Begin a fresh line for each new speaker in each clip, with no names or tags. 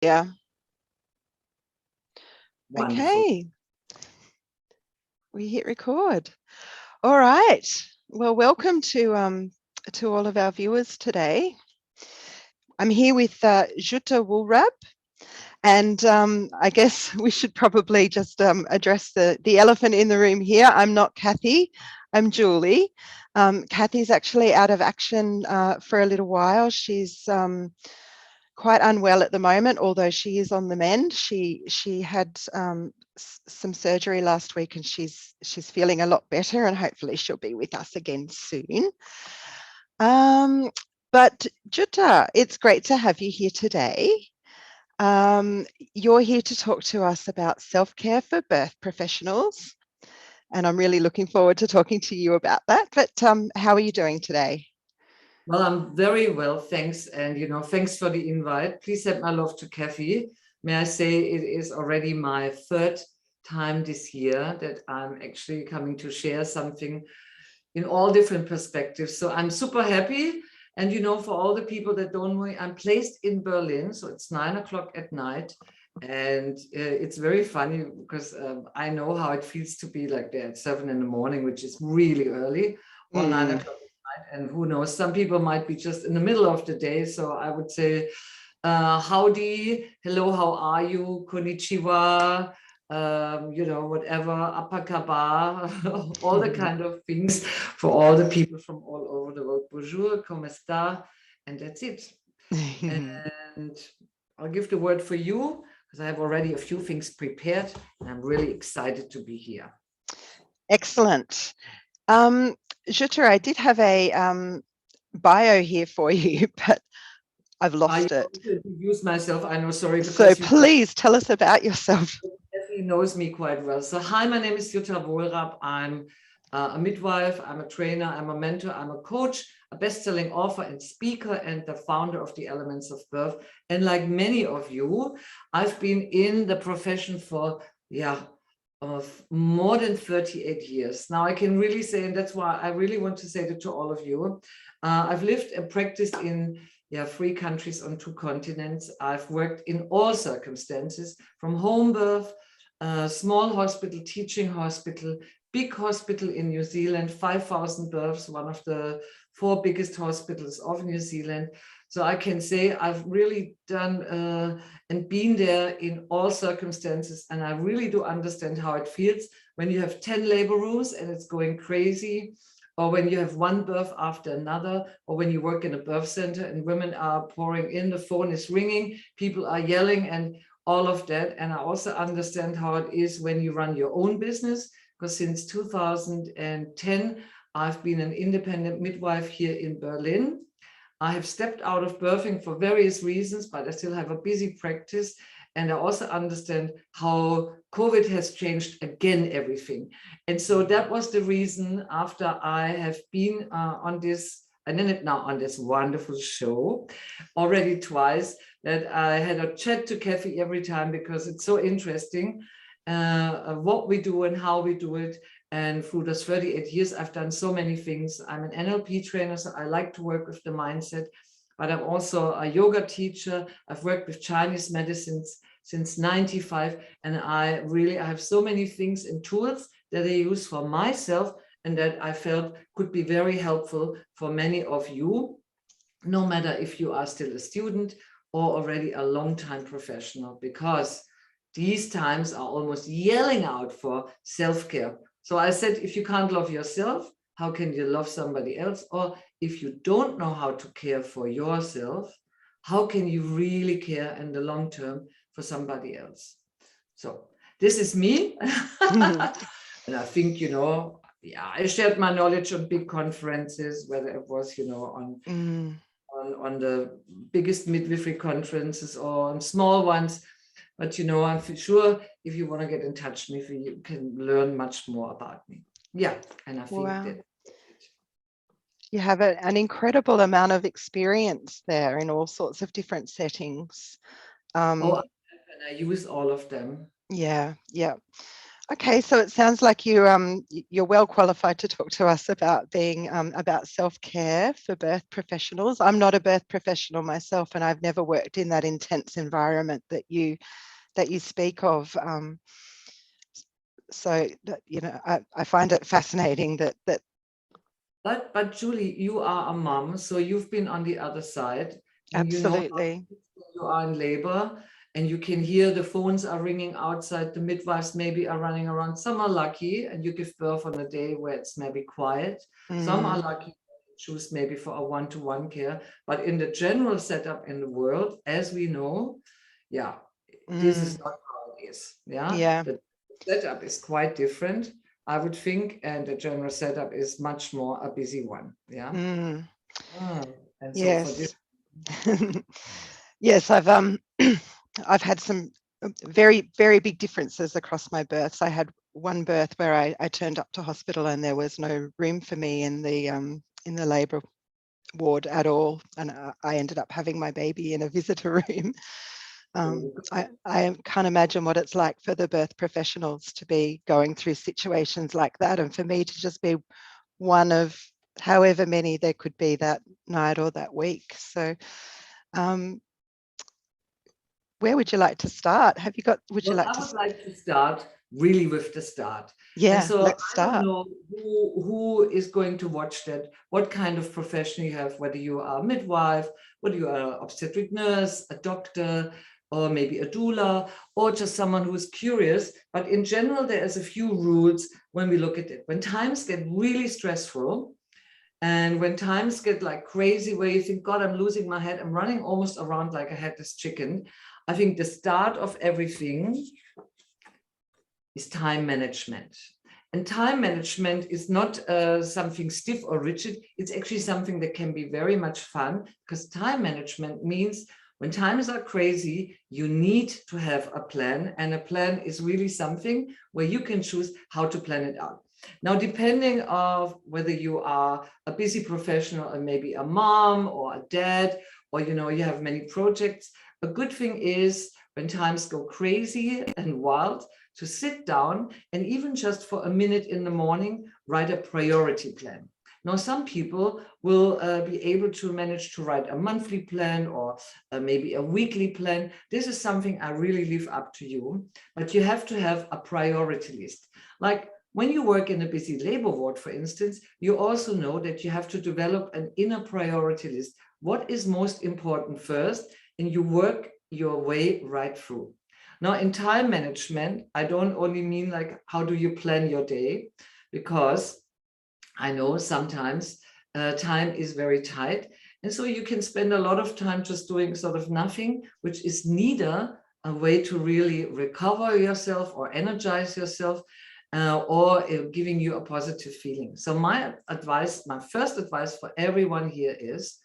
Yeah.
Wonderful.
Okay. We hit record. All right. Well, welcome to all of our viewers today. I'm here with Jutta Woolrab, and I guess we should probably just address the elephant in the room here. I'm not Kathy. I'm Julie. Kathy's actually out of action for a little while. She's quite unwell at the moment, although she is on the mend. She had some surgery last week, and she's feeling a lot better, and hopefully she'll be with us again soon. But Jutta, it's great to have you here today. You're here to talk to us about self-care for birth professionals, and I'm really looking forward to talking to you about that. But how are you doing today?
Well, I'm very well, thanks. And, thanks for the invite. Please send my love to Kathy. May I say it is already my third time this year that I'm actually coming to share something in all different perspectives. So I'm super happy. And, for all the people that don't know, I'm placed in Berlin. So it's 9 o'clock at night. And it's very funny because I know how it feels to be like there at 7 in the morning, which is really early, or 9 o'clock. And who knows, some people might be just in the middle of the day. So I would say, howdy, hello, how are you, konnichiwa, whatever, apakaba, all the kind of things for all the people from all over the world. Bonjour, como está? And that's it. And I'll give the word for you because I have already a few things prepared and I'm really excited to be here.
Excellent. Jutta, I did have a bio here for you, but I've lost it.
I use myself, I know, sorry.
So please tell us about yourself.
Kathy knows me quite well. So hi, my name is Jutta Woolrab. I'm a midwife, I'm a trainer, I'm a mentor, I'm a coach, a best-selling author and speaker, and the founder of the Elements of Birth. And like many of you, I've been in the profession for, of more than 38 years. Now I can really say, and that's why I really want to say that to all of you, I've lived and practiced in 3 countries on 2 continents. I've worked in all circumstances, from home birth, small hospital, teaching hospital, big hospital in New Zealand, 5,000 births, one of the 4 biggest hospitals of New Zealand. So I can say I've really done and been there in all circumstances. And I really do understand how it feels when you have 10 labor rooms and it's going crazy, or when you have one birth after another, or when you work in a birth center and women are pouring in, the phone is ringing, people are yelling and all of that. And I also understand how it is when you run your own business, because since 2010, I've been an independent midwife here in Berlin. I have stepped out of birthing for various reasons, but I still have a busy practice. And I also understand how COVID has changed again everything. And so that was the reason, after I have been on this, and then now on this wonderful show already twice, that I had a chat to Kathy every time, because it's so interesting what we do and how we do it. And through those 38 years, I've done so many things. I'm an NLP trainer, so I like to work with the mindset, but I'm also a yoga teacher. I've worked with Chinese medicines since 95. And I have so many things and tools that I use for myself and that I felt could be very helpful for many of you, no matter if you are still a student or already a long-time professional, because these times are almost yelling out for self-care. So I said, if you can't love yourself, how can you love somebody else? Or if you don't know how to care for yourself, how can you really care in the long term for somebody else? So this is me. And I think, I shared my knowledge on big conferences, whether it was, on the biggest midwifery conferences or on small ones. But, I'm sure if you want to get in touch with me, you can learn much more about me. Yeah. And I think that
you have an incredible amount of experience there in all sorts of different settings.
and I use all of them.
Yeah. Okay, so it sounds like you're well qualified to talk to us about being about self-care for birth professionals. I'm not a birth professional myself, and I've never worked in that intense environment that you speak of. So that, I find it fascinating that
But Julie, you are a mom, so you've been on the other side, and you know how
absolutely.
you are in labor, and you can hear the phones are ringing outside. The midwives maybe are running around. Some are lucky, and you give birth on a day where it's maybe quiet. Some are
Mm,
lucky, choose maybe for a one-to-one care. But in the general setup in the world, as we know, yeah, this is
mm,
not how it is. Yeah,
yeah.
the setup is quite different, I would think, and the general setup is much more a busy one. Yeah.
Mm,
And so for this,
yes. Yes, I've had some very, very big differences across my births. I had one birth where I turned up to hospital and there was no room for me in the labour ward at all, and I ended up having my baby in a visitor room. I can't imagine what it's like for the birth professionals to be going through situations like that, and for me to just be one of however many there could be that night or that week. So um, where would you like to start? Would you
well,
like
I
to,
would like to start really with the start. And
yeah,
so
let's
I don't
start.
know who is going to watch that, what kind of profession you have, whether you are a midwife, whether you are an obstetric nurse, a doctor, or maybe a doula, or just someone who is curious. But in general, there is a few rules when we look at it. When times get really stressful, and when times get like crazy, where you think, God, I'm losing my head, I'm running almost around like a headless chicken, I think the start of everything is time management. And time management is not something stiff or rigid. It's actually something that can be very much fun, because time management means when times are crazy, you need to have a plan. And a plan is really something where you can choose how to plan it out. Now, depending on whether you are a busy professional and maybe a mom or a dad, or you have many projects, a good thing is when times go crazy and wild, to sit down and even just for a minute in the morning, write a priority plan. Now, some people will be able to manage to write a monthly plan or maybe a weekly plan. This is something I really leave up to you, but you have to have a priority list. Like when you work in a busy labor ward, for instance, you also know that you have to develop an inner priority list. What is most important first? And you work your way right through. Now, in time management, I don't only mean like how do you plan your day, because I know sometimes time is very tight. And so you can spend a lot of time just doing sort of nothing, which is neither a way to really recover yourself or energize yourself, or giving you a positive feeling. So my first advice for everyone here is,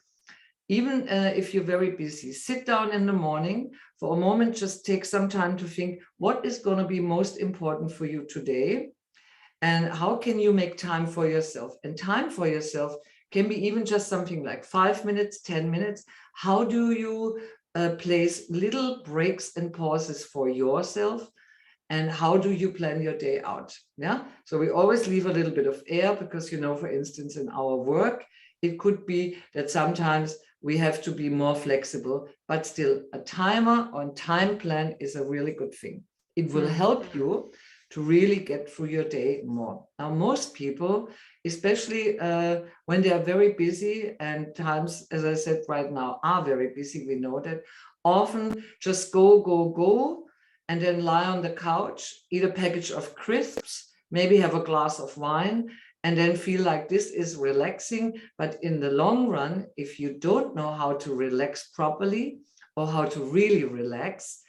even if you're very busy, sit down in the morning for a moment, just take some time to think, what is going to be most important for you today? And how can you make time for yourself? And time for yourself can be even just something like 5 minutes, 10 minutes. How do you place little breaks and pauses for yourself? And how do you plan your day out? Yeah. So we always leave a little bit of air because, for instance, in our work, it could be that sometimes we have to be more flexible, but still a timer or time plan is a really good thing. It will help you to really get through your day more. Now, most people, especially when they are very busy, and times, as I said right now, are very busy, we know that, often just go, go, go, and then lie on the couch, eat a package of crisps, maybe have a glass of wine, and then feel like this is relaxing. But in the long run, if you don't know how to relax properly or how to really relax,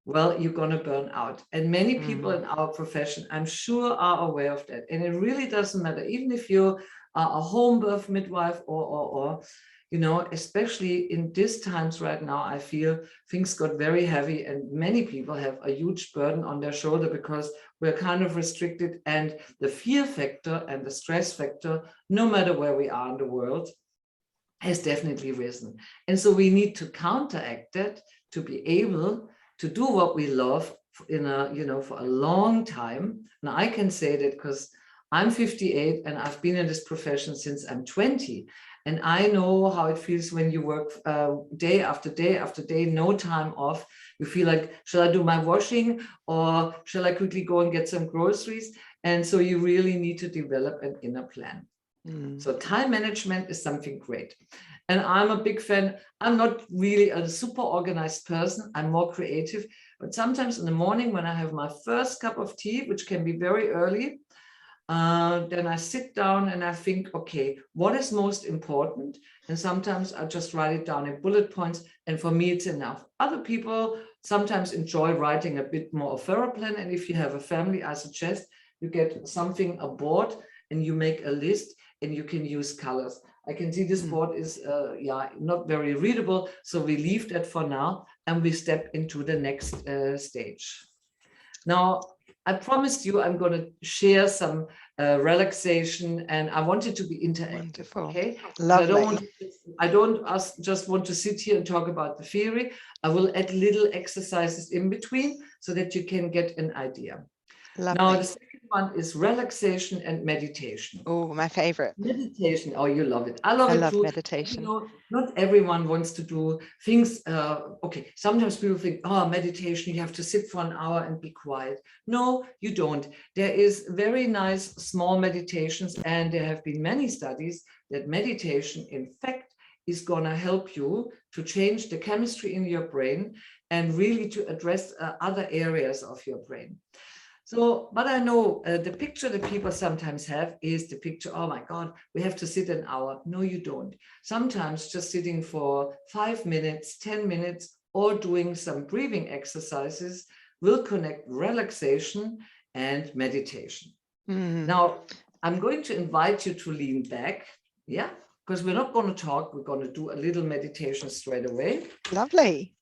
well, you're going to burn out. And many people in our profession, I'm sure, are aware of that. And it really doesn't matter, even if you are a home birth midwife or especially in these times right now, I feel things got very heavy and many people have a huge burden on their shoulder because we're kind of restricted, and the fear factor and the stress factor, no matter where we are in the world, has definitely risen. And so we need to counteract that to be able to do what we love for a long time. And I can say that because I'm 58 and I've been in this profession since I'm 20. And I know how it feels when you work day after day after day, no time off. You feel like, shall I do my washing or shall I quickly go and get some groceries? And so you really need to develop an inner plan. So time management is something great. And I'm a big fan. I'm not really a super organized person. I'm more creative. But sometimes in the morning when I have my first cup of tea, which can be very early, then I sit down and I think, okay, what is most important? And sometimes I just write it down in bullet points. And for me, it's enough. Other people sometimes enjoy writing a bit more of a thorough plan. And if you have a family, I suggest you get something, a board, and you make a list and you can use colors. I can see this board is not very readable. So we leave that for now and we step into the next stage. Now, I promised you I'm going to share some relaxation, and I want it to be interactive.
Wonderful.
Okay,
Lovely.
I don't just want to sit here and talk about the theory. I will add little exercises in between so that you can get an idea.
Lovely.
Now, the second one is relaxation and meditation.
Oh, my favorite.
Meditation. Oh, you love it. I love too.
Meditation.
You know, not everyone wants to do things. Okay, sometimes people think, oh, meditation, you have to sit for an hour and be quiet. No, you don't. There is very nice small meditations, and there have been many studies that meditation, in fact, is going to help you to change the chemistry in your brain and really to address other areas of your brain. So, but I know the picture that people sometimes have is the picture, oh my God, we have to sit an hour. No, you don't. Sometimes just sitting for 5 minutes, 10 minutes, or doing some breathing exercises will connect relaxation and meditation. Now, I'm going to invite you to lean back. Yeah, because we're not going to talk. We're going to do a little meditation straight away.
Lovely.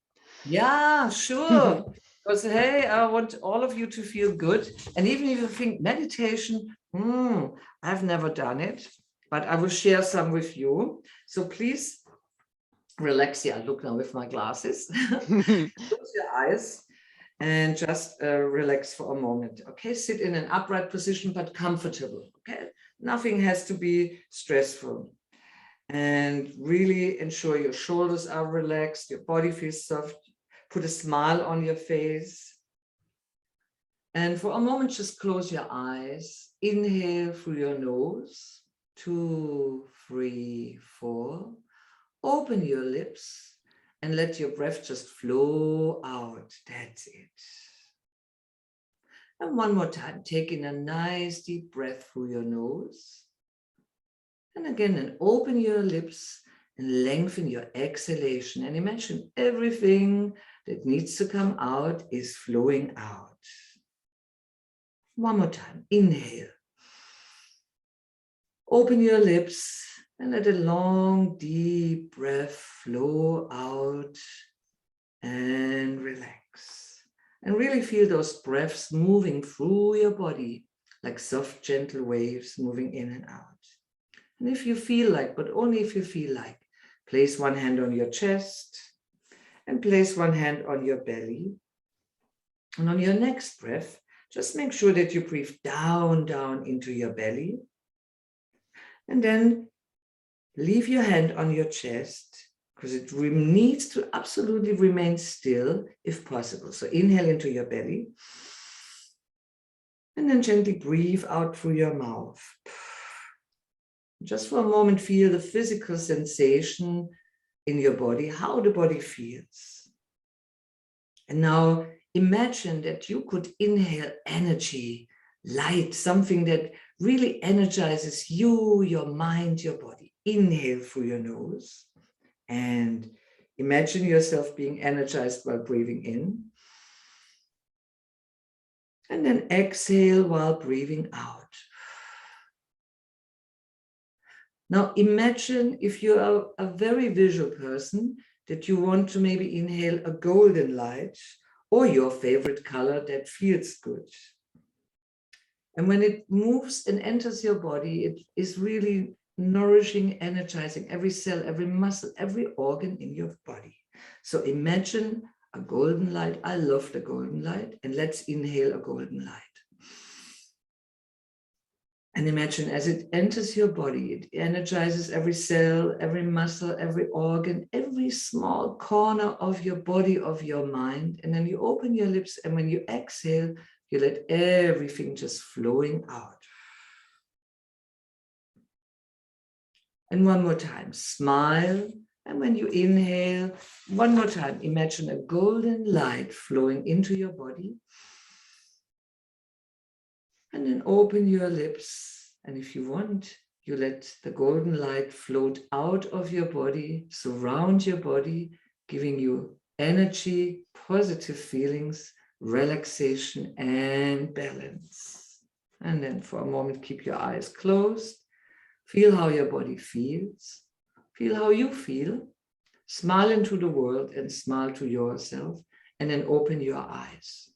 Yeah, sure. Because, hey, I want all of you to feel good. And even if you think meditation, I've never done it, but I will share some with you. So please relax. Yeah, look now with my glasses. Close your eyes and just relax for a moment. Okay, sit in an upright position, but comfortable. Okay, nothing has to be stressful. And really ensure your shoulders are relaxed, your body feels soft. Put a smile on your face. And for a moment, just close your eyes. Inhale through your nose. 2, 3, 4. Open your lips and let your breath just flow out. That's it. And one more time, take in a nice deep breath through your nose. And again, and open your lips and lengthen your exhalation. And imagine everything that needs to come out is flowing out. One more time, inhale. Open your lips and let a long, deep breath flow out and relax. And really feel those breaths moving through your body like soft, gentle waves moving in and out. And if you feel like, but only if you feel like, place one hand on your chest and place one hand on your belly. And on your next breath, just make sure that you breathe down, down into your belly. And then leave your hand on your chest because it needs to absolutely remain still if possible. So inhale into your belly. And then gently breathe out through your mouth. Just for a moment, feel the physical sensation in your body, how the body feels. And now imagine that you could inhale energy, light, something that really energizes you, your mind, your body. Inhale through your nose and imagine yourself being energized while breathing in. And then exhale while breathing out. Now imagine if you are a very visual person that you want to maybe inhale a golden light or your favorite color that feels good. And when it moves and enters your body, it is really nourishing, energizing every cell, every muscle, every organ in your body. So imagine a golden light. I love the golden light. And let's inhale a golden light. And imagine as it enters your body, it energizes every cell, every muscle, every organ, every small corner of your body, of your mind. And then you open your lips, and when you exhale, you let everything just flowing out. And one more time, smile. And when you inhale, one more time, imagine a golden light flowing into your body. And then open your lips. And if you want, you let the golden light float out of your body, surround your body, giving you energy, positive feelings, relaxation, and balance. And then for a moment, keep your eyes closed. Feel how your body feels. Feel how you feel. Smile into the world and smile to yourself. And then open your eyes.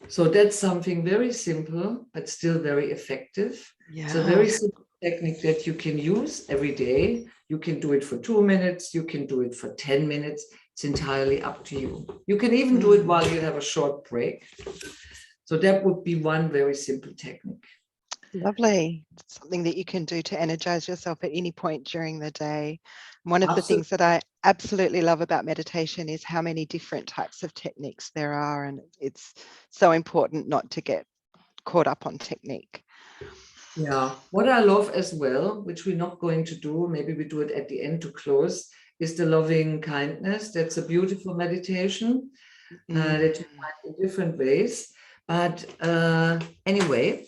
So that's something very simple, but still very effective.
Yeah.
It's a very simple technique that you can use every day. You can do it for 2 minutes. You can do it for 10 minutes. It's entirely up to you. You can even do it while you have a short break. So that would be one very simple technique.
Lovely. It's something that you can do to energize yourself at any point during the day. One of the things that I absolutely love about meditation is how many different types of techniques there are, and it's so important not to get caught up on technique.
Yeah, what I love as well, which we're not going to do, maybe we do it at the end to close, is the loving kindness. That's a beautiful meditation that you find in different ways. But anyway,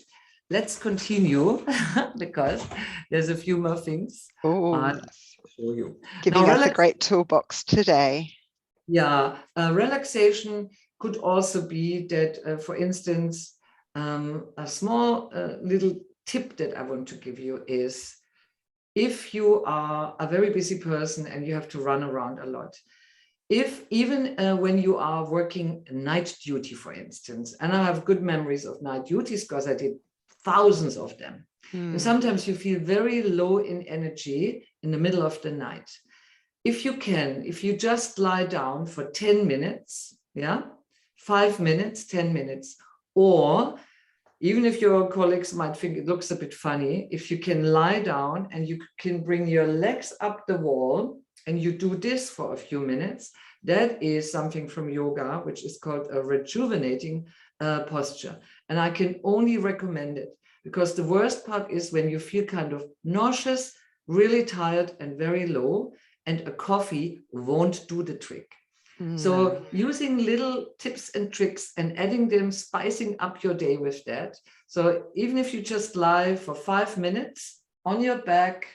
let's continue because there's a few more things I'll show you.
Giving us a great toolbox today.
Yeah, relaxation could also be that, for instance, a small little tip that I want to give you is if you are a very busy person and you have to run around a lot, if even when you are working night duty, for instance, and I have good memories of night duties because I did thousands of them. And sometimes you feel very low in energy in the middle of the night. If you can, if you just lie down for 10 minutes, yeah, 5 minutes, 10 minutes, or even if your colleagues might think it looks a bit funny, if you can lie down and you can bring your legs up the wall and you do this for a few minutes, that is something from yoga, which is called a rejuvenating posture. And I can only recommend it because the worst part is when you feel kind of nauseous, really tired and very low, and a coffee won't do the trick. So using little tips and tricks and adding them, spicing up your day with that. So even if you just lie for 5 minutes on your back,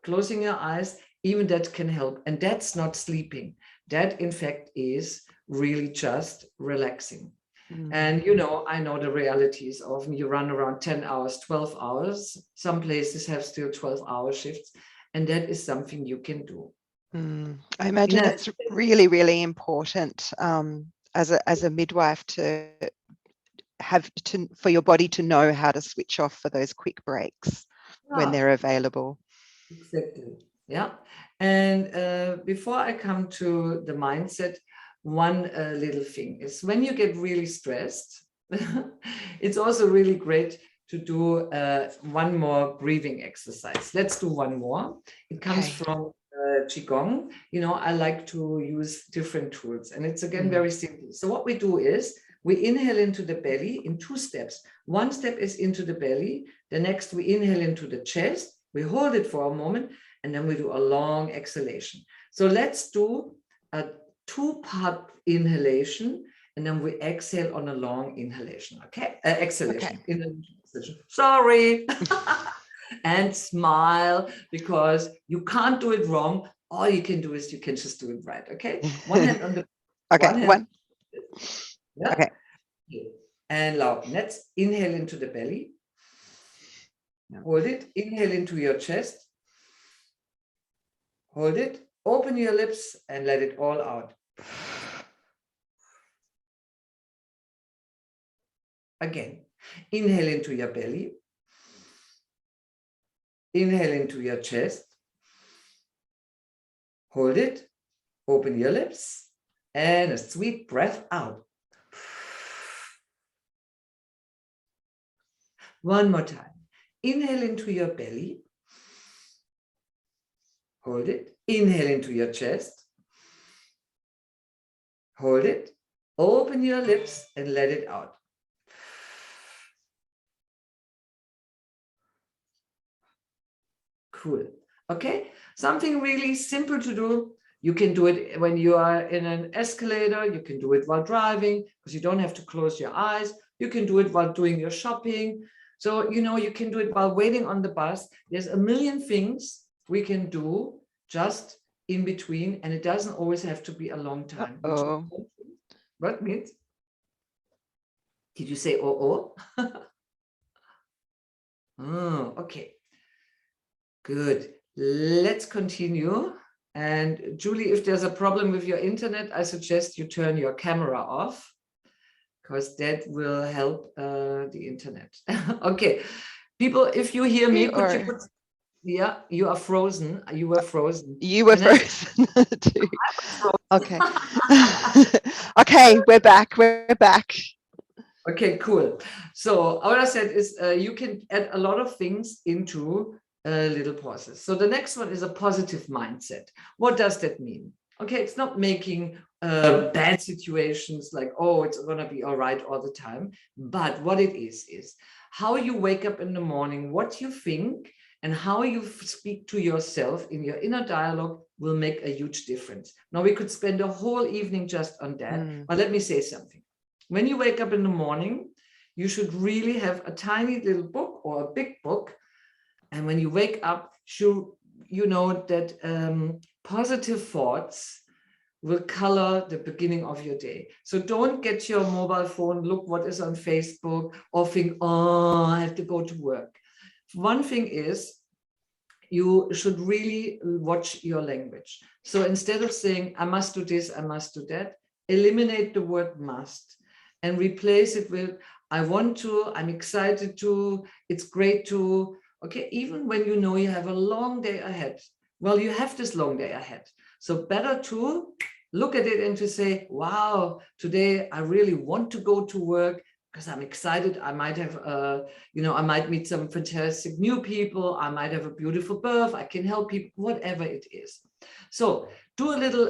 closing your eyes, even that can help. And that's not sleeping. That in fact is really just relaxing. And you know, I know the reality is often you run around 10 hours, 12 hours. Some places have still 12-hour shifts. And that is something you can do.
I imagine it's really, really important as a midwife to for your body to know how to switch off for those quick breaks when they're available.
Exactly. Yeah. And before I come to the mindset, one little thing is when you get really stressed, it's also really great to do one more breathing exercise. Let's do one more. It comes from Qigong. You know, I like to use different tools, and it's again very simple. So what we do is we inhale into the belly in 2 steps. One step is into the belly. The next we inhale into the chest. We hold it for a moment, and then we do a long exhalation. So let's do a 2-part inhalation, and then we exhale on a long inhalation. Okay, exhalation. Okay. Sorry. And smile, because you can't do it wrong. All you can do is you can just do it right. Okay. One hand on the.
Okay. One.
Yeah. Okay. And now let's inhale into the belly. Hold it. Inhale into your chest. Hold it. Open your lips and let it all out. Again. Inhale into your belly. Inhale into your chest. Hold it. Open your lips and a sweet breath out. One more time. Inhale into your belly. Hold it. Inhale into your chest. Hold it. Open your lips and let it out. Cool. Okay. Something really simple to do. You can do it when you are in an escalator. You can do it while driving because you don't have to close your eyes. You can do it while doing your shopping. So, you can do it while waiting on the bus. There's a million things we can do just in between, and it doesn't always have to be a long time. What means? Did you say oh? Oh, okay. Good. Let's continue. And Julie, if there's a problem with your internet, I suggest you turn your camera off because that will help the internet. Okay. People, if you hear me, could you put, yeah, you are frozen. You were frozen.
You were frozen too. Okay. Okay, we're back. We're back.
Okay, cool. So what I said is you can add a lot of things into little pauses. So the next one is a positive mindset. What does that mean? Okay, it's not making bad situations like, oh, it's going to be all right all the time. But what it is how you wake up in the morning, what you think, and how you speak to yourself in your inner dialogue will make a huge difference. Now, we could spend a whole evening just on that, but let me say something. When you wake up in the morning, you should really have a tiny little book or a big book. And when you wake up, you know that positive thoughts will color the beginning of your day. So don't get your mobile phone, look what is on Facebook, or think, oh, I have to go to work. One thing is, you should really watch your language. So instead of saying, I must do this, I must do that, eliminate the word must and replace it with, I want to, I'm excited to, it's great to. Okay, even when you know you have a long day ahead, well, you have this long day ahead. So better to look at it and to say, wow, today I really want to go to work because I'm excited. I might have, I might meet some fantastic new people. I might have a beautiful birth. I can help people, whatever it is. So do a little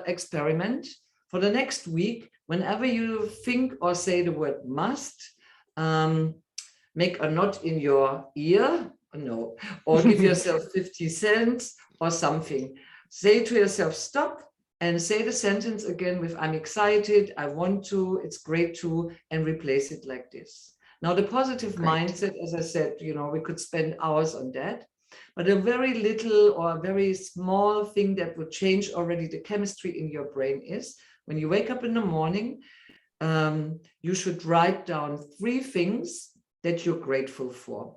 experiment for the next week. Whenever you think or say the word must, make a knot in your ear, no, or give yourself 50 cents or something. Say to yourself, stop, and say the sentence again with, I'm excited, I want to, it's great to, and replace it like this. Now, the positive mindset, as I said, we could spend hours on that, but a very little or a very small thing that would change already the chemistry in your brain is, when you wake up in the morning, you should write down 3 things that you're grateful for.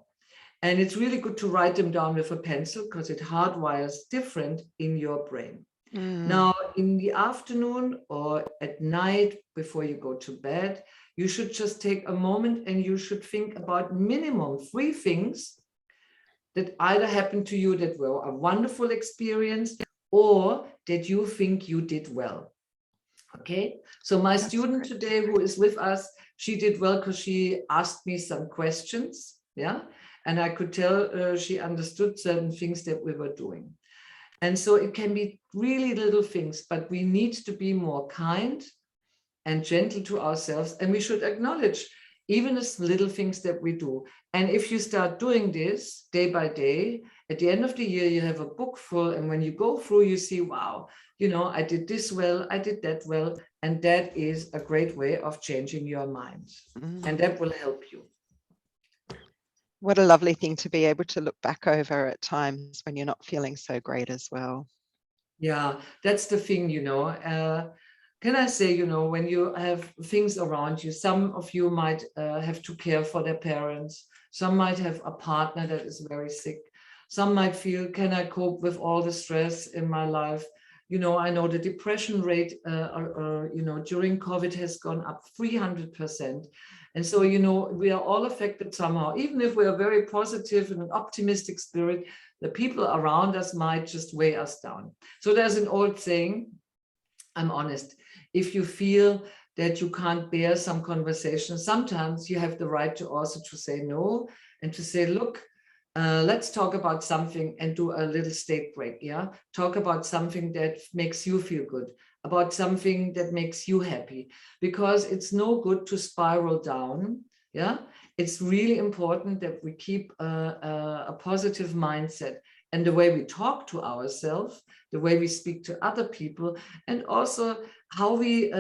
And it's really good to write them down with a pencil because it hardwires different in your brain. Now, in the afternoon or at night before you go to bed, you should just take a moment and you should think about minimum 3 things that either happened to you that were a wonderful experience or that you think you did well. Okay, so my student today who is with us, she did well because she asked me some questions, yeah, and I could tell she understood certain things that we were doing. And so it can be really little things, but we need to be more kind and gentle to ourselves, and we should acknowledge even the little things that we do. And if you start doing this day by day, at the end of the year, you have a book full, and when you go through, you see, wow, I did this well, I did that well, and that is a great way of changing your mind, and that will help you.
What a lovely thing to be able to look back over at times when you're not feeling so great as well.
Yeah, that's the thing, can I say, when you have things around you, some of you might have to care for their parents. Some might have a partner that is very sick. Some might feel, can I cope with all the stress in my life? I know the depression rate, during COVID has gone up 300%. And so, we are all affected somehow. Even if we are very positive and an optimistic spirit, the people around us might just weigh us down. So there's an old saying, I'm honest. If you feel that you can't bear some conversation, sometimes you have the right to also to say no and to say, look, let's talk about something and do a little state break. Yeah. Talk about something that makes you feel good, about something that makes you happy, because it's no good to spiral down. Yeah. It's really important that we keep a positive mindset, and the way we talk to ourselves, the way we speak to other people, and also how we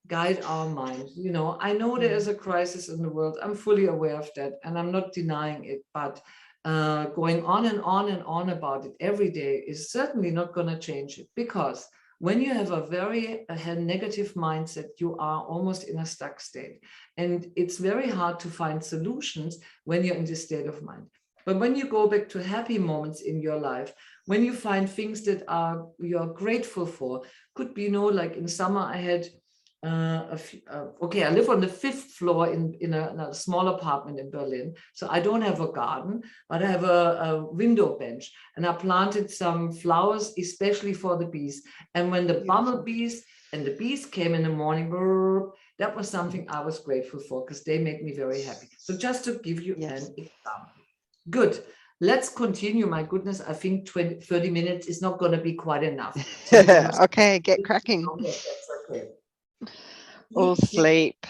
guide our mind. You know, I know there is a crisis in the world. I'm fully aware of that, and I'm not denying it, but going on and on and on about it every day is certainly not going to change it, because when you have a very negative mindset, you are almost in a stuck state, and it's very hard to find solutions when you're in this state of mind. But when you go back to happy moments in your life, when you find things that you're grateful for, could be, you know, like in summer I had okay, I live on the 5th floor in a small apartment in Berlin. So I don't have a garden, but I have a window bench, and I planted some flowers, especially for the bees. And when the bumblebees and the bees came in the morning, that was something I was grateful for, because they make me very happy. So just to give you an example. Good. Let's continue. My goodness, I think 30 minutes is not going to be quite enough. So
okay, get cracking.
That's okay.
Or sleep.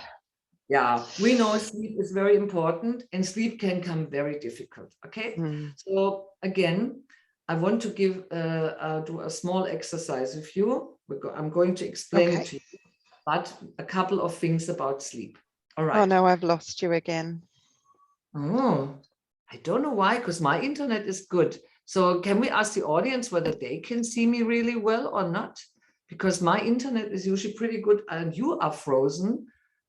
Yeah, we know sleep is very important, and sleep can come very difficult. Okay. So again, I want to do a small exercise with you. I'm going to explain it to you, but a couple of things about sleep. All right.
Oh no, I've lost you again.
Oh, I don't know why, because my internet is good. So can we ask the audience whether they can see me really well or not? Because my internet is usually pretty good, and you are frozen.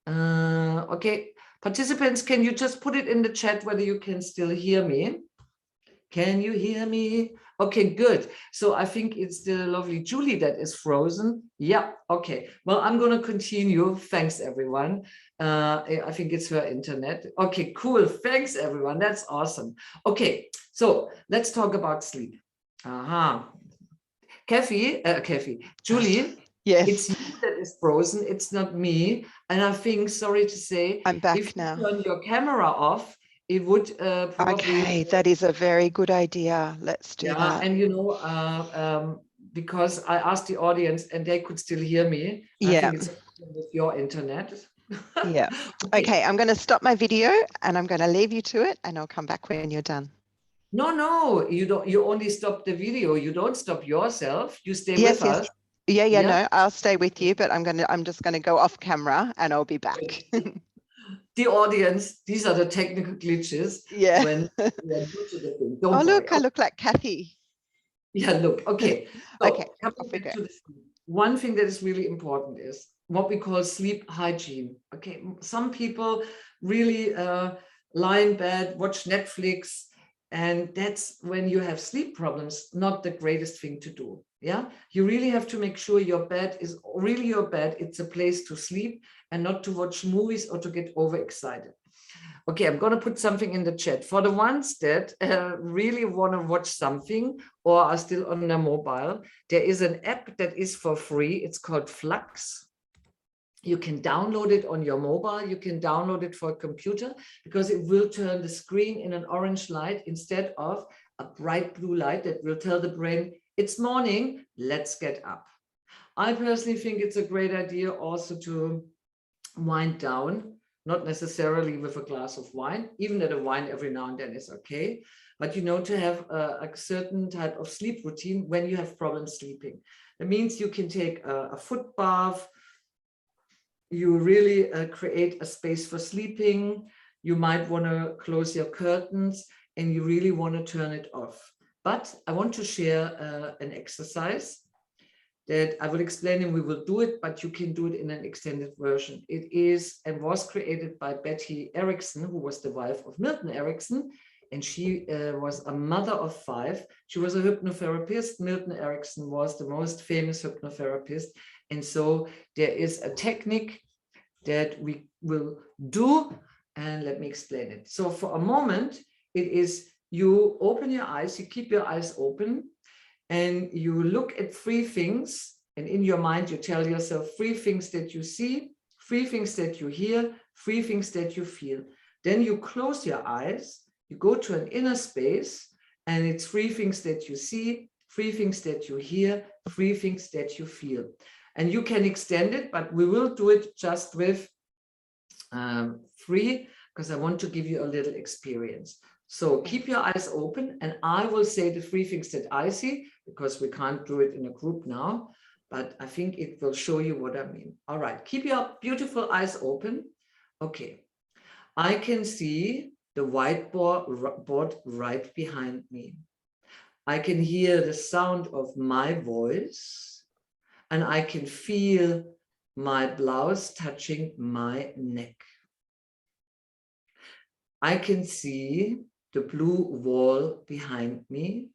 Okay, participants, can you just put it in the chat whether you can still hear me? Can you hear me? Okay, good. So I think it's the lovely Julie that is frozen. Yeah, okay. Well, I'm going to continue. Thanks, everyone. I think it's her internet. Okay, cool. Thanks, everyone. That's awesome. Okay, so let's talk about sleep. Julie,
yes,
it's you that is frozen. It's not me. And I think, sorry to say,
I'm back
if
now.
you turn your camera off, it would probably.
Okay, that is a very good idea. Let's do that.
And you know, because I asked the audience and they could still hear me. I think it's with your internet.
Yeah. Okay, I'm going to stop my video and I'm going to leave you to it, and I'll come back when you're done.
No, you don't. You only stop the video. You don't stop yourself. You stay with us.
Yeah, no, I'll stay with you, but I'm just going to go off camera and I'll be back.
The audience, these are the technical glitches.
Yeah.
When you're new to the thing. Don't worry.
Look, I look like Kathy.
Yeah, look. Okay. So
Okay,
coming back to the sleep. One thing that is really important is what we call sleep hygiene. Okay. Some people really lie in bed, watch Netflix, and that's when you have sleep problems, not the greatest thing to do. Yeah. You really have to make sure your bed is really your bed. It's a place to sleep and not to watch movies or to get overexcited. Okay, I'm going to put something in the chat. For the ones that really want to watch something or are still on their mobile, there is an app that is for free. It's called Flux. You can download it on your mobile. You can download it for a computer, because it will turn the screen in an orange light instead of a bright blue light that will tell the brain, it's morning, let's get up. I personally think it's a great idea also to wind down. Not necessarily with a glass of wine, even that a wine every now and then is okay. But you know, to have a certain type of sleep routine when you have problems sleeping. That means you can take a foot bath. You really create a space for sleeping. You might want to close your curtains, and you really want to turn it off. But I want to share an exercise that I will explain, and we will do it, but you can do it in an extended version. It is and was created by Betty Erickson, who was the wife of Milton Erickson, and she was a mother of 5. She was a hypnotherapist. Milton Erickson was the most famous hypnotherapist. And so there is a technique that we will do, and let me explain it. So for a moment, it is you open your eyes, you keep your eyes open, and you look at 3 things And in your mind, you tell yourself 3 things that you see, 3 things that you hear, 3 things that you feel. Then you close your eyes, you go to an inner space, and it's 3 things that you see, 3 things that you hear, 3 things that you feel. And you can extend it, but we will do it just with 3, because I want to give you a little experience. So keep your eyes open, and I will say the 3 things that I see, because we can't do it in a group now, but I think it will show you what I mean. All right, keep your beautiful eyes open. Okay, I can see the whiteboard right behind me. I can hear the sound of my voice, and I can feel my blouse touching my neck. I can see the blue wall behind me.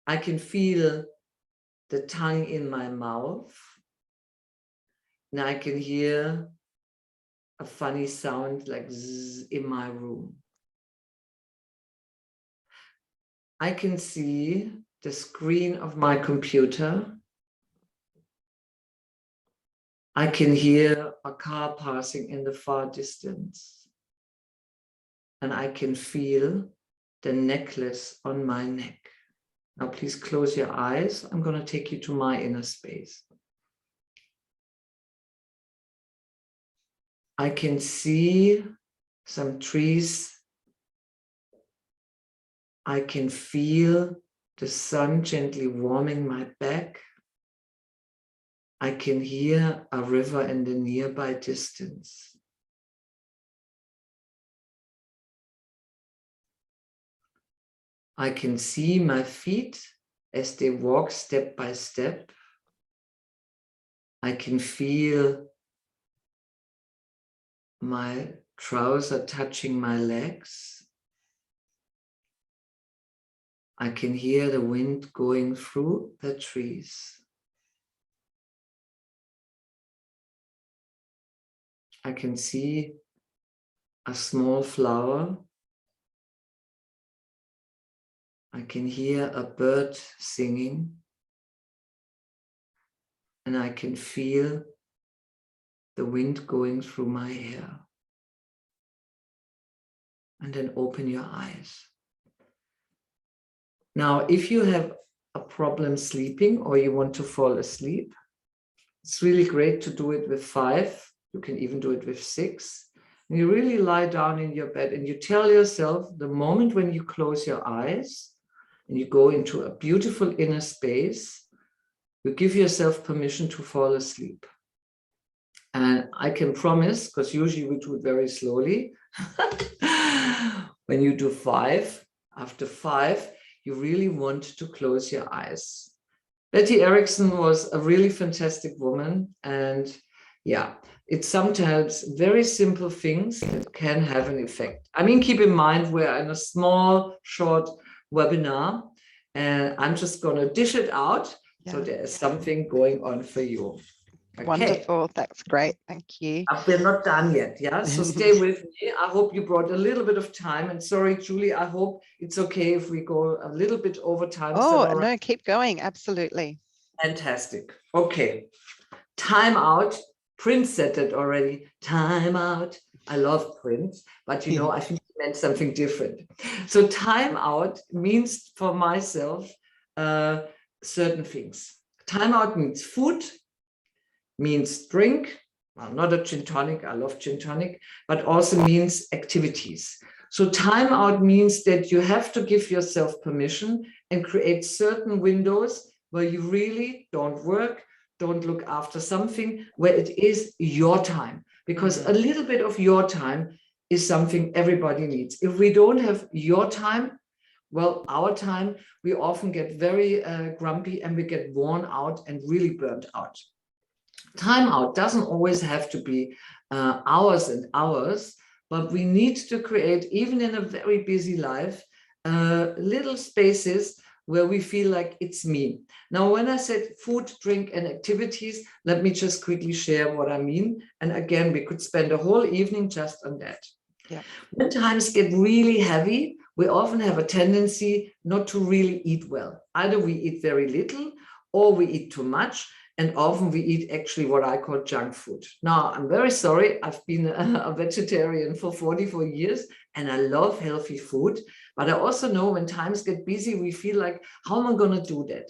I can feel the tongue in my mouth. And I can hear a funny sound like zzz in my room. I can see the screen of my computer. I can hear a car passing in the far distance. And I can feel the necklace on my neck. Now, please close your eyes. I'm going to take you to my inner space. I can see some trees. I can feel the sun gently warming my back. I can hear a river in the nearby distance. I can see my feet as they walk step by step. I can feel my trouser touching my legs. I can hear the wind going through the trees. I can see a small flower. I can hear a bird singing. And I can feel the wind going through my hair. And then open your eyes. Now, if you have a problem sleeping or you want to fall asleep, it's really great to do it with 5. You can even do it with 6. And you really lie down in your bed and you tell yourself the moment when you close your eyes and you go into a beautiful inner space, you give yourself permission to fall asleep. And I can promise, because usually we do it very slowly, when you do 5, after 5, you really want to close your eyes. Betty Erickson was a really fantastic woman. And yeah, it's sometimes very simple things that can have an effect. I mean, keep in mind, we're in a small, short webinar, and I'm just going to dish it out. Yeah. So there is something going on for you. Okay.
Wonderful. That's great. Thank you.
We're not done yet. Yeah. So stay with me. I hope you brought a little bit of time. And sorry, Julie, I hope it's okay if we go a little bit over time.
Oh, no, keep going. Absolutely.
Fantastic. Okay. Time out. Prince said it already. Time out. I love Prince, but you know, I think he meant something different. So time out means for myself certain things. Time out means food, means drink, well, not a gin tonic, I love gin tonic, but also means activities. So time out means that you have to give yourself permission and create certain windows where you really don't work, don't look after something, where it is your time. Because a little bit of your time is something everybody needs. If we don't have your time, well, our time, we often get very grumpy and we get worn out and really burnt out. Time out doesn't always have to be hours and hours, but we need to create, even in a very busy life, little spaces where we feel like it's me. Now, when I said food, drink, and activities, let me just quickly share what I mean. And again, we could spend a whole evening just on that. Yeah. When times get really heavy, we often have a tendency not to really eat well. Either we eat very little, or we eat too much. And often we eat actually what I call junk food. Now, I'm very sorry. I've been a vegetarian for 44 years and I love healthy food. But I also know when times get busy, we feel like, how am I going to do that?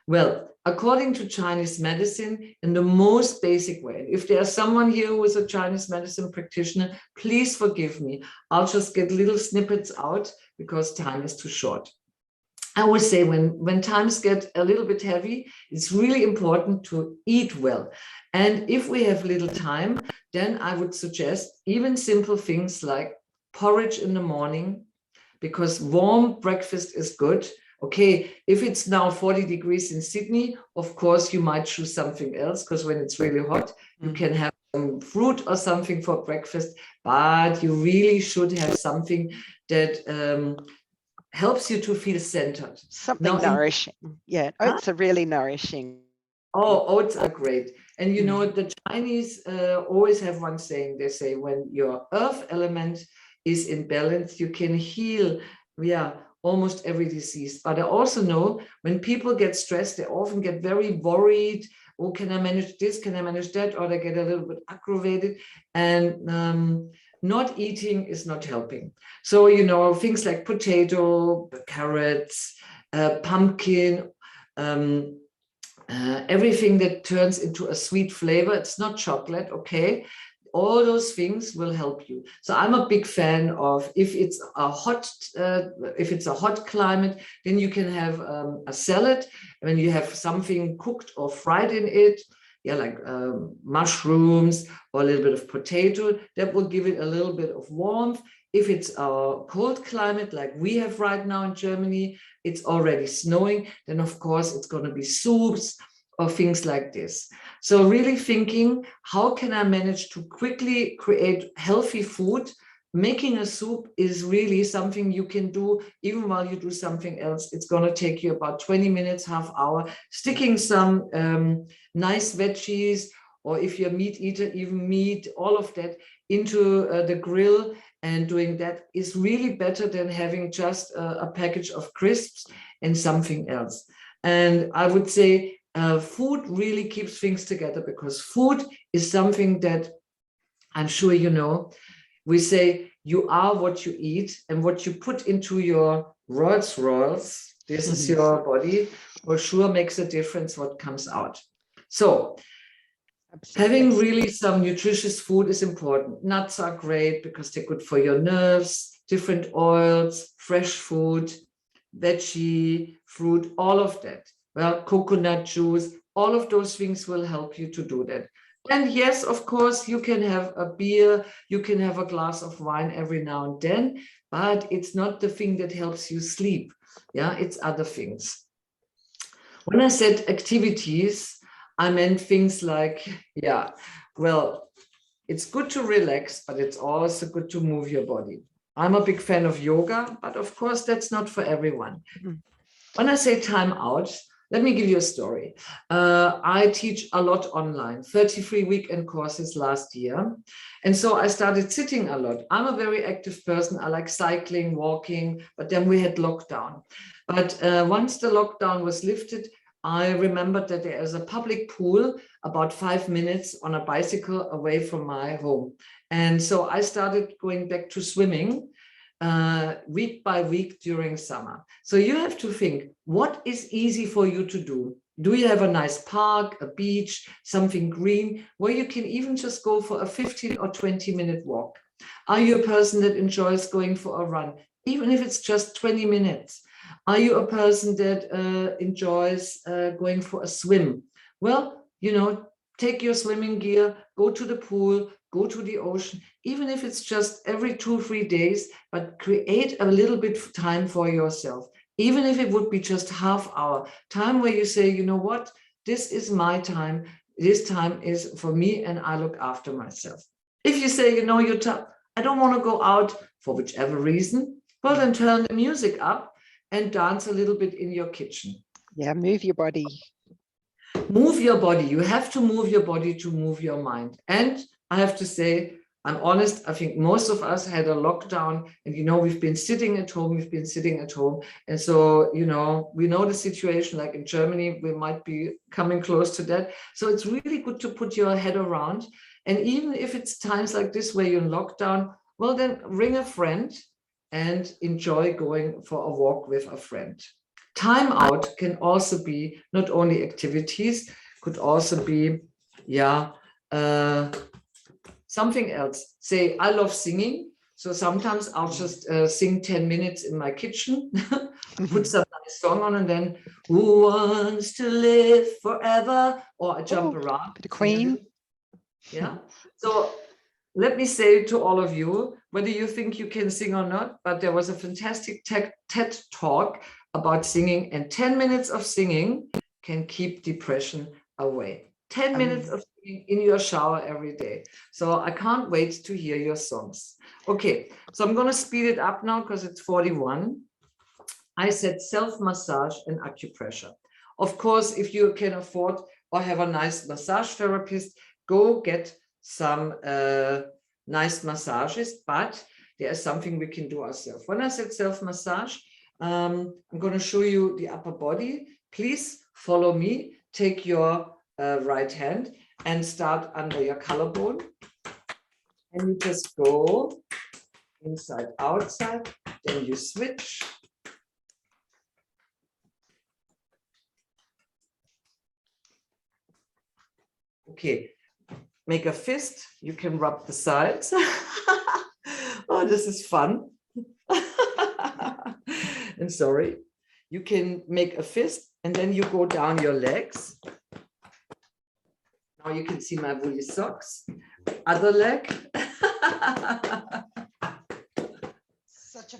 Well, according to Chinese medicine, in the most basic way, if there's someone here who is a Chinese medicine practitioner, please forgive me. I'll just get little snippets out because time is too short. I would say when times get a little bit heavy, it's really important to eat well. And if we have little time, then I would suggest even simple things like porridge in the morning, because warm breakfast is good. Okay, if it's now 40 degrees in Sydney, of course, you might choose something else, because when it's really hot, you can have some fruit or something for breakfast, but you really should have something that helps you to feel centered.
Something nourishing. Yeah, oats are really nourishing.
Oh, oats are great. And you know, the Chinese always have one saying. They say, when your earth element is in balance, you can heal, almost every disease. But I also know when people get stressed, they often get very worried. Oh, can I manage this? Can I manage that? Or they get a little bit aggravated. And not eating is not helping. So, you know, things like potato, carrots, pumpkin, everything that turns into a sweet flavor, it's not chocolate, okay? All those things will help you. So I'm a big fan of, if it's a hot climate, then you can have a salad. When you have something cooked or fried in it, like mushrooms or a little bit of potato, that will give it a little bit of warmth. If it's a cold climate like we have right now in Germany, it's already snowing, then of course it's going to be soups or things like this. So really thinking, how can I manage to quickly create healthy food? Making a soup is really something you can do even while you do something else. It's going to take you about 20 minutes, half hour. Sticking some nice veggies, or if you're a meat eater, even meat, all of that into the grill, and doing that is really better than having just a package of crisps and something else. And I would say food really keeps things together, because food is something that I'm sure you know. We say you are what you eat, and what you put into your Rolls Royce, this is your body, for sure makes a difference what comes out. So having really some nutritious food is important. Nuts are great because they're good for your nerves, different oils, fresh food, veggie, fruit, all of that. Well, coconut juice, all of those things will help you to do that. And yes, of course, you can have a beer, you can have a glass of wine every now and then, but it's not the thing that helps you sleep. Yeah, it's other things. When I said activities, I meant things like, it's good to relax, but it's also good to move your body. I'm a big fan of yoga, but of course, that's not for everyone. When I say time out, let me give you a story. I teach a lot online, 33 weekend courses last year. And so I started sitting a lot. I'm a very active person. I like cycling, walking, but then we had lockdown. But once the lockdown was lifted, I remembered that there is a public pool about 5 minutes on a bicycle away from my home. And so I started going back to swimming week by week during summer. So you have to think, what is easy for you to do? Do you have a nice park, a beach, something green, where you can even just go for a 15 or 20-minute walk? Are you a person that enjoys going for a run, even if it's just 20 minutes? Are you a person that enjoys going for a swim? Well, you know, take your swimming gear, go to the pool, go to the ocean, even if it's just every 2-3 days, but create a little bit of time for yourself. Even if it would be just half hour, time where you say, you know what, this is my time. This time is for me and I look after myself. If you say, you know, I don't want to go out for whichever reason, well, then turn the music up and dance a little bit in your kitchen.
Yeah, move your body.
Move your body. You have to move your body to move your mind. And I have to say, I'm honest, I think most of us had a lockdown and, we've been sitting at home, And so, we know the situation, like in Germany, we might be coming close to that. So it's really good to put your head around. And even if it's times like this where you're in lockdown, well, then ring a friend and enjoy going for a walk with a friend. Time out can also be not only activities, could also be, something else. Say, I love singing. So sometimes I'll just sing 10 minutes in my kitchen, put some nice song on, and then who wants to live forever? Or I jump around.
Bit of Queen.
Yeah. So let me say to all of you, whether you think you can sing or not, but there was a fantastic TED talk about singing, and 10 minutes of singing can keep depression away. 10 minutes of singing in your shower every day. So I can't wait to hear your songs. Okay, so I'm going to speed it up now because it's 41. I said self-massage and acupressure. Of course, if you can afford or have a nice massage therapist, go get some nice massages, but there is something we can do ourselves. When I said self-massage, I'm going to show you the upper body. Please follow me. Take your right hand and start under your collarbone. And you just go inside, outside, then you switch. Okay, make a fist. You can rub the sides. Oh, this is fun. And sorry, you can make a fist and then you go down your legs. Now you can see my woolly socks. Other leg.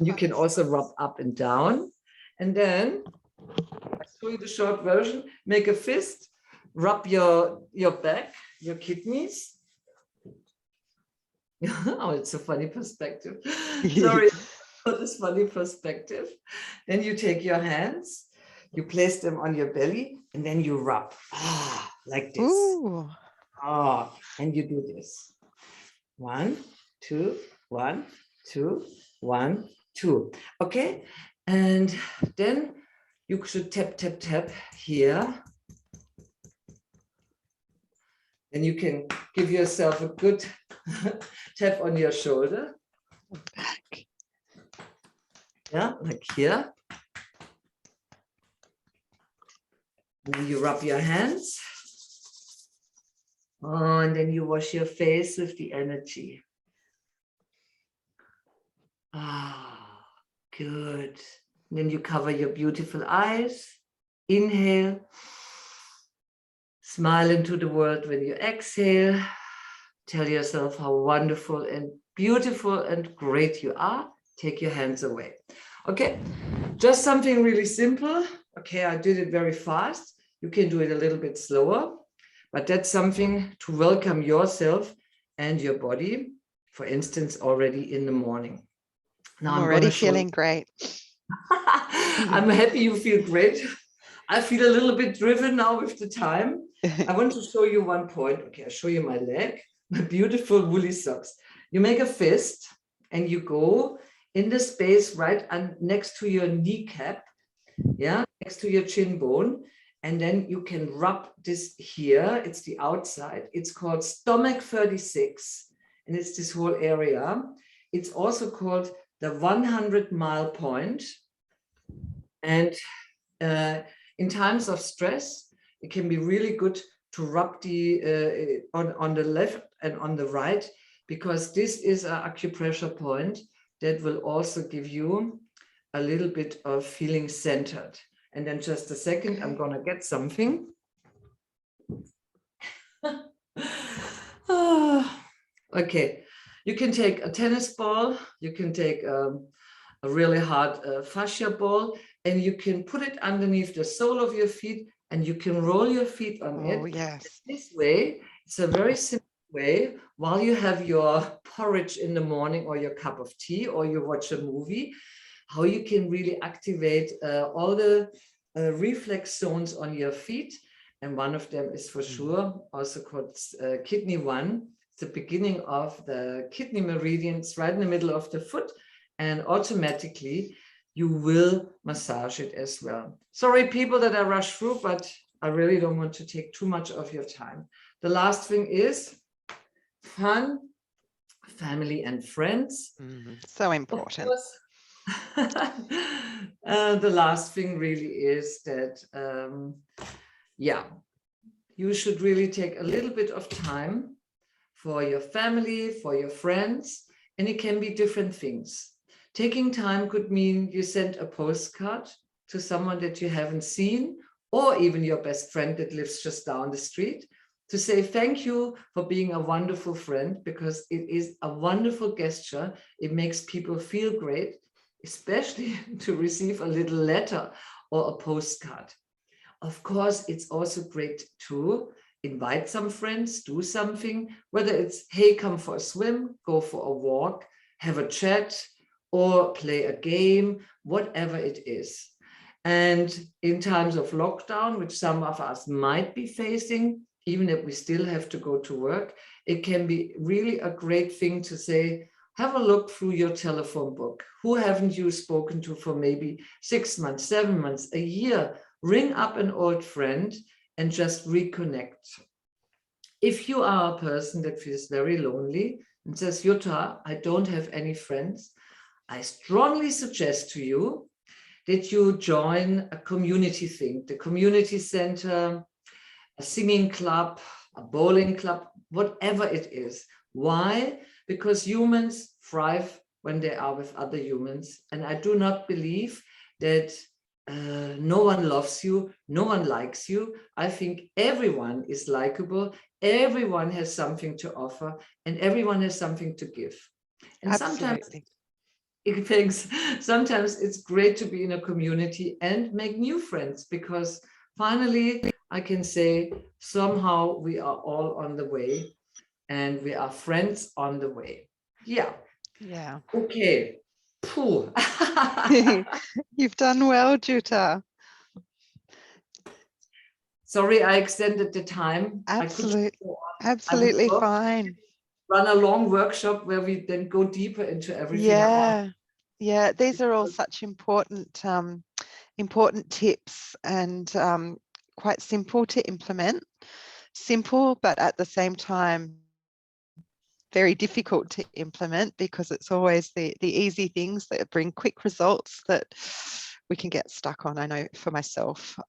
You can also rub up and down. And then, I'll show you the short version. Make a fist, rub your back, your kidneys. Oh, it's a funny perspective. Sorry for this funny perspective. Then you take your hands, you place them on your belly, and then you rub like this.
Ooh.
And you do this. 1, 2, 1, 2, 1, 2. Okay, and then you should tap, tap, tap here. And you can give yourself a good tap on your shoulder.
Back.
Yeah, like here. And then you rub your hands. Oh, and then you wash your face with the energy. Good. And then you cover your beautiful eyes. Inhale. Smile into the world when you exhale. Tell yourself how wonderful and beautiful and great you are. Take your hands away. Okay, just something really simple. Okay, I did it very fast. You can do it a little bit slower, but that's something to welcome yourself and your body, for instance, already in the morning. Now
I'm already feeling great.
I'm happy you feel great. I feel a little bit driven now with the time. I want to show you one point. Okay, I'll show you my leg, my beautiful woolly socks. You make a fist and you go in the space right next to your kneecap, next to your chin bone. And then you can rub this here. It's the outside. It's called stomach 36. And it's this whole area. It's also called the 100-mile point. And in times of stress, it can be really good to rub the on the left and on the right, because this is an acupressure point that will also give you a little bit of feeling centered. And then just a second, I'm gonna get something. Okay, you can take a tennis ball, you can take a really hard fascia ball, and you can put it underneath the sole of your feet, and you can roll your feet on it.
Yes.
This way, it's a very simple way, while you have your porridge in the morning or your cup of tea or you watch a movie, how you can really activate all the reflex zones on your feet. And one of them is for sure also called kidney 1. the beginning of the kidney meridian. It's right in the middle of the foot, and automatically you will massage it as well. Sorry, people, that I rush through, but I really don't want to take too much of your time. The last thing is fun, family and friends.
So important.
The last thing really is that, yeah, you should really take a little bit of time for your family, for your friends, and it can be different things. Taking time could mean you send a postcard to someone that you haven't seen, or even your best friend that lives just down the street, to say thank you for being a wonderful friend, because it is a wonderful gesture. It makes people feel great, especially to receive a little letter or a postcard. Of course, it's also great to invite some friends, do something, whether it's, hey, come for a swim, go for a walk, have a chat, or play a game, whatever it is. And in times of lockdown, which some of us might be facing, even if we still have to go to work, it can be really a great thing to say, have a look through your telephone book. Who haven't you spoken to for maybe 6 months, 7 months, a year? Ring up an old friend and just reconnect. If you are a person that feels very lonely and says, Jutta, I don't have any friends, I strongly suggest to you that you join a community thing, the community center, a singing club, a bowling club, whatever it is. Why? Because humans thrive when they are with other humans. And I do not believe that no one loves you, no one likes you. I think everyone is likable, everyone has something to offer, and everyone has something to give. And
Absolutely.
sometimes it's great to be in a community and make new friends, because finally I can say somehow we are all on the way, and we are friends on the way. Yeah.
Yeah.
Okay. Pooh.
You've done well, Jutta.
Sorry, I extended the time.
Absolutely
I
fine.
run a long workshop where we then go deeper into everything.
Yeah. These are all such important tips, and quite simple to implement. Simple, but at the same time very difficult to implement, because it's always the easy things that bring quick results that we can get stuck on. I know for myself,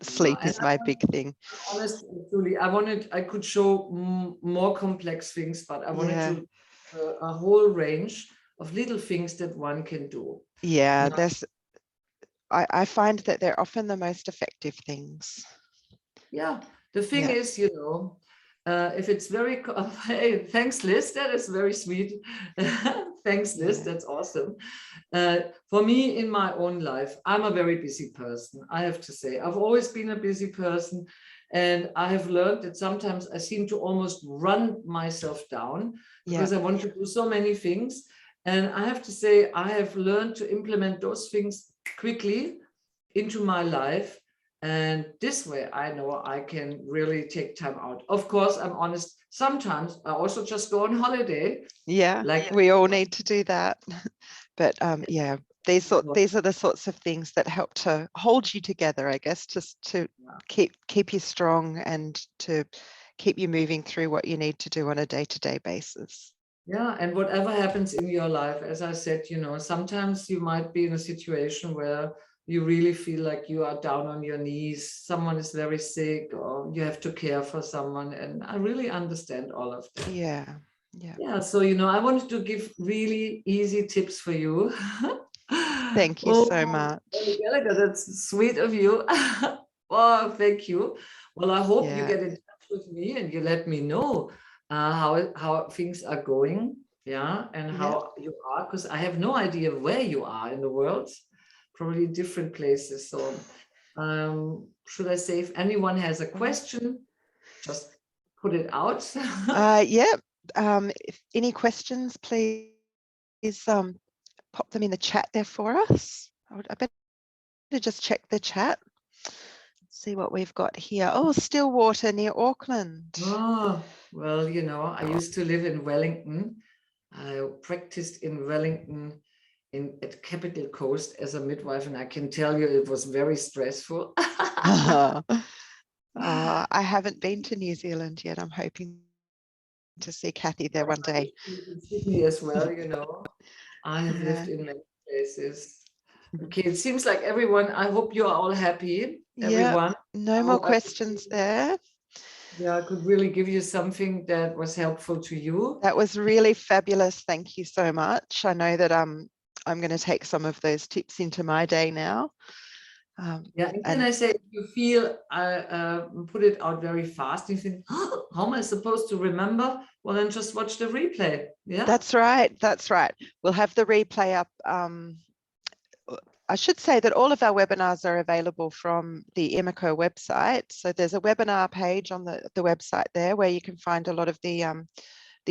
sleep is my big thing.
Honestly, Julie, I could show more complex things, but I wanted to a whole range of little things that one can do.
Yeah, I find that they're often the most effective things.
Yeah, the thing is, if it's very, hey, thanks, Liz, that is very sweet. Thanks, Liz, that's awesome. For me, in my own life, I'm a very busy person, I have to say. I've always been a busy person, and I have learned that sometimes I seem to almost run myself down because I want to do so many things. And I have to say, I have learned to implement those things quickly into my life. And this way, I know I can really take time out. Of course, I'm honest, sometimes I also just go on holiday.
Yeah, like we all need to do that. But yeah, these are the sorts of things that help to hold you together, I guess, just to keep you strong and to keep you moving through what you need to do on a day-to-day basis.
Yeah, and whatever happens in your life, as I said, sometimes you might be in a situation where you really feel like you are down on your knees, someone is very sick, or you have to care for someone. And I really understand all of that. Yeah. So, I wanted to give really easy tips for you.
Thank you so much.
That's sweet of you. Oh, thank you. Well, I hope you get in touch with me and you let me know how things are going. Yeah. And how you are, because I have no idea where you are in the world, probably different places. So should I say, if anyone has a question, just put it out.
If any questions, please pop them in the chat there for us. I better just check the chat. see what we've got here. Oh, Stillwater near Auckland.
Oh, well, you know, I used to live in Wellington. I practiced in Wellington at Capital Coast as a midwife, and I can tell you it was very stressful.
I haven't been to New Zealand yet. I'm hoping to see Kathy there one day.
In Sydney as well, you know. I have lived in many places. Okay, it seems like everyone, I hope you are all happy, everyone.
No more questions there.
Yeah, I could really give you something that was helpful to you.
That was really fabulous. Thank you so much. I know that I'm going to take some of those tips into my day now.
Yeah, and can I say, if you feel I put it out very fast, you think, oh, how am I supposed to remember? Well, then just watch the replay. Yeah,
that's right. That's right. We'll have the replay up. I should say that all of our webinars are available from the Emiko website. So there's a webinar page on the website there where you can find a lot of the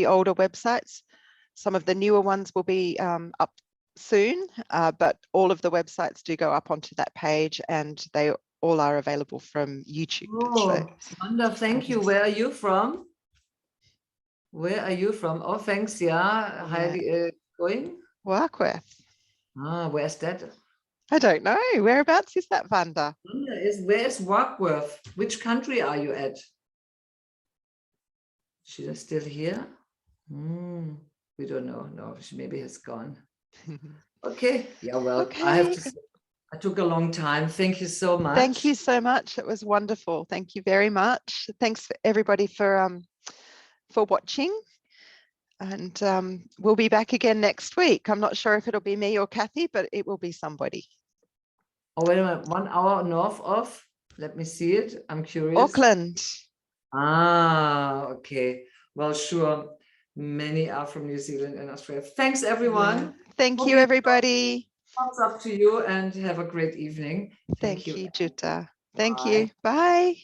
older websites. Some of the newer ones will be up soon, but all of the websites do go up onto that page, and they all are available from YouTube.
Oh, Wanda, thank you. Where are you from? Where are you from? Oh, thanks. Yeah, highly going.
Warkworth.
Ah, where's that?
I don't know. Whereabouts is that, Wanda?
Where's Warkworth? Which country are you at? She's still here? We don't know. No, she maybe has gone. Okay. Yeah, well,
Okay.
I have to say, I took a long time. Thank you so much.
Thank you so much. It was wonderful. Thank you very much. Thanks for everybody for watching. And we'll be back again next week. I'm not sure if it'll be me or Kathy, but it will be somebody.
Oh, wait a minute. 1 hour north of, let me see it. I'm curious.
Auckland.
Ah, okay. Well, sure. Many are from New Zealand and Australia. Thanks, everyone.
Yeah. Thank you, everybody.
Thumbs up to you and have a great evening.
Thank you, Jutta. Thank
Bye.
you. Bye.